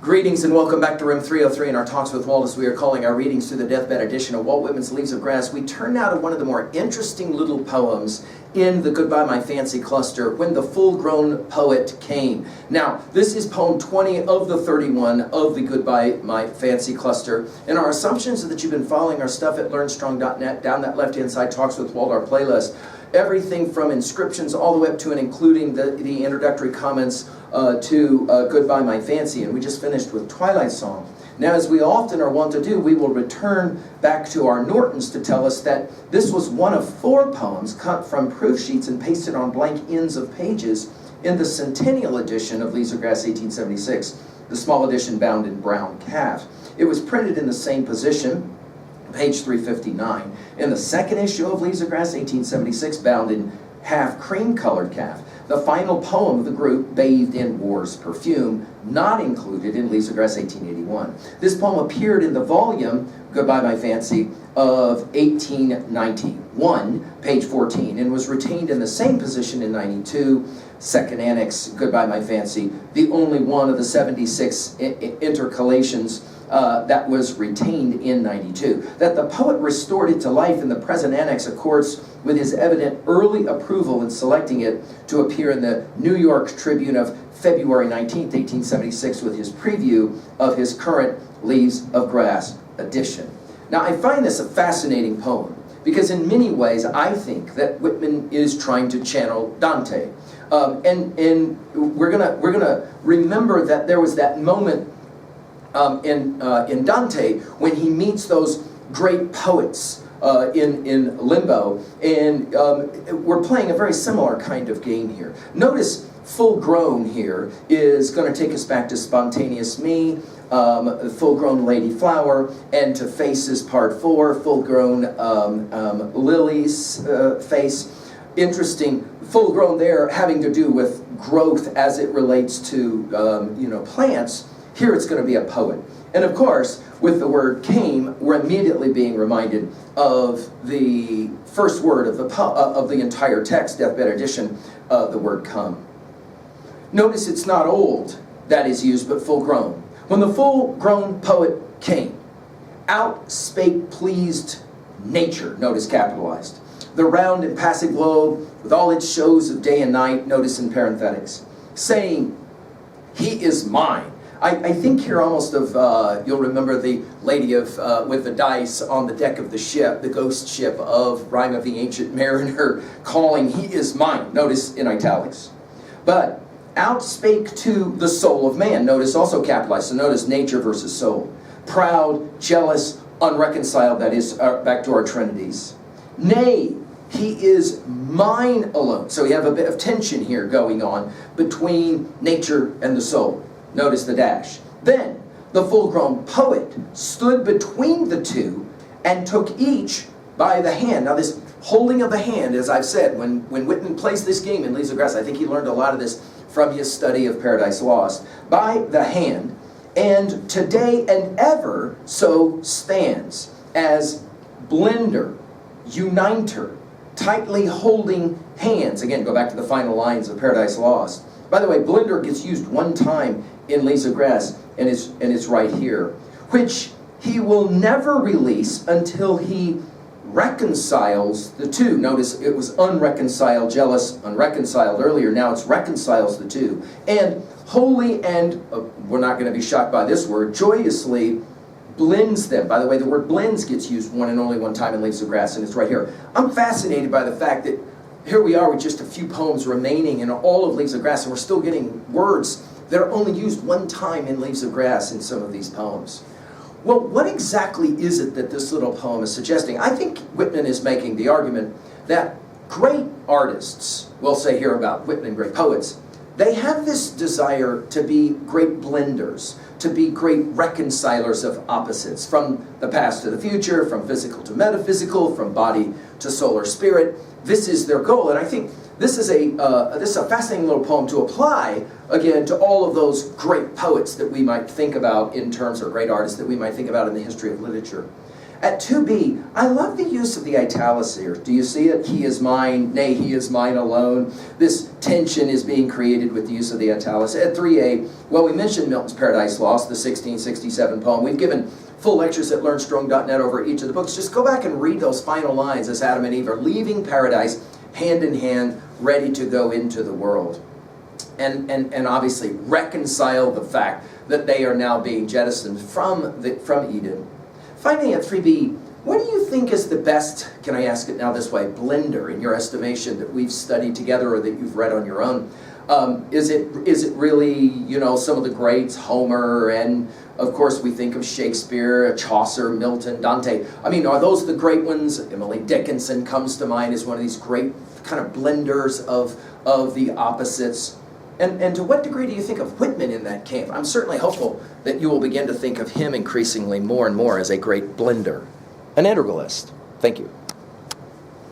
Greetings and welcome back to Room 303 in our Talks with Walt, as we are calling our readings through the deathbed edition of Walt Whitman's Leaves of Grass. We turn now to one of the more interesting little poems in the Goodbye My Fancy cluster, When the Full-Grown Poet Came. Now, this is poem 20 of the 31 of the Goodbye My Fancy cluster, and our assumptions are that you've been following our stuff at learnstrong.net, down that left-hand side, Talks with Walt, our playlist. Everything from inscriptions all the way up to and including the introductory comments to Goodbye My Fancy, and we just finished with Twilight Song. Now, as we often are wont to do, we will return back to our Nortons to tell us that this was one of 4 poems cut from proof sheets and pasted on blank ends of pages in the Centennial edition of Leaves of Grass 1876, the small edition bound in brown calf. It was printed in the same position, page 359, in the second issue of Leaves of Grass 1876, bound in half cream-colored calf. The final poem of the group, Bathed in War's Perfume, not included in Leaves of Grass 1881. This poem appeared in the volume, Goodbye My Fancy, of 1891, page 14, and was retained in the same position in 92, second annex, Goodbye My Fancy, the only one of the 76 intercalations that was retained in 92. That the poet restored it to life in the present annex accords with his evident early approval in selecting it to appear in the New York Tribune of February 19, 1876, with his preview of his current Leaves of Grass edition. Now, I find this a fascinating poem because in many ways I think that Whitman is trying to channel Dante. And we're gonna remember that there was that moment in Dante when he meets those great poets in Limbo, and we're playing a very similar kind of game here. Notice full-grown here is going to take us back to Spontaneous Me, Full-Grown Lady Flower, and to Faces Part 4, Full-Grown Lily's Face. Interesting, full-grown there having to do with growth as it relates to plants. Here it's going to be a poet. And of course, with the word came, we're immediately being reminded of the first word of the entire text, deathbed edition, the word come. Notice it's not old that is used, but full grown. When the full-grown poet came, out spake pleased nature, notice capitalized. The round and passive globe, with all its shows of day and night, notice in parenthetics, saying, he is mine. I think here almost of, you'll remember the lady of with the dice on the deck of the ship, the ghost ship of Rime of the Ancient Mariner, calling, he is mine, notice in italics. But outspake to the soul of man, notice also capitalized, so notice nature versus soul. Proud, jealous, unreconciled, that is, back to our trinities. Nay, he is mine alone. So we have a bit of tension here going on between nature and the soul. Notice the dash. Then the full-grown poet stood between the two and took each by the hand. Now this holding of the hand, as I've said, when Whitman plays this game in Leaves of Grass, I think he learned a lot of this from his study of Paradise Lost. By the hand, and today and ever so stands as blender, uniter, tightly holding hands. Again, go back to the final lines of Paradise Lost. By the way, blender gets used one time in Leaves of Grass, and it's right here, which he will never release until he reconciles the two. Notice it was unreconciled, jealous, unreconciled earlier. Now it's reconciles the two. And wholly and, we're not going to be shocked by this word, joyously blends them. By the way, the word blends gets used one and only one time in Leaves of Grass, and it's right here. I'm fascinated by the fact that here we are with just a few poems remaining in all of Leaves of Grass, and we're still getting words that are only used one time in Leaves of Grass in some of these poems. Well, what exactly is it that this little poem is suggesting? I think Whitman is making the argument that great artists, we'll say here about Whitman, great poets, they have this desire to be great blenders, to be great reconcilers of opposites, from the past to the future, from physical to metaphysical, from body to soul or spirit. This is their goal, and I think this is a fascinating little poem to apply, again, to all of those great poets that we might think about in terms of great artists that we might think about in the history of literature. At 2b, I love the use of the italics here. Do you see it? He is mine, nay, he is mine alone. This tension is being created with the use of the italics. At 3a, well, we mentioned Milton's Paradise Lost, the 1667 poem. We've given full lectures at learnstrong.net over each of the books. Just go back and read those final lines as Adam and Eve are leaving paradise hand in hand, ready to go into the world. And obviously reconcile the fact that they are now being jettisoned from Eden. Finally, at 3b, what do you think is the best, can I ask it now this way, blender in your estimation that we've studied together or that you've read on your own? Is it really, you know, some of the greats, Homer, and of course we think of Shakespeare, Chaucer, Milton, Dante. I mean, are those the great ones? Emily Dickinson comes to mind as one of these great kind of blenders of the opposites. And to what degree do you think of Whitman in that camp? I'm certainly hopeful that you will begin to think of him increasingly more and more as a great blender, an integralist. Thank you.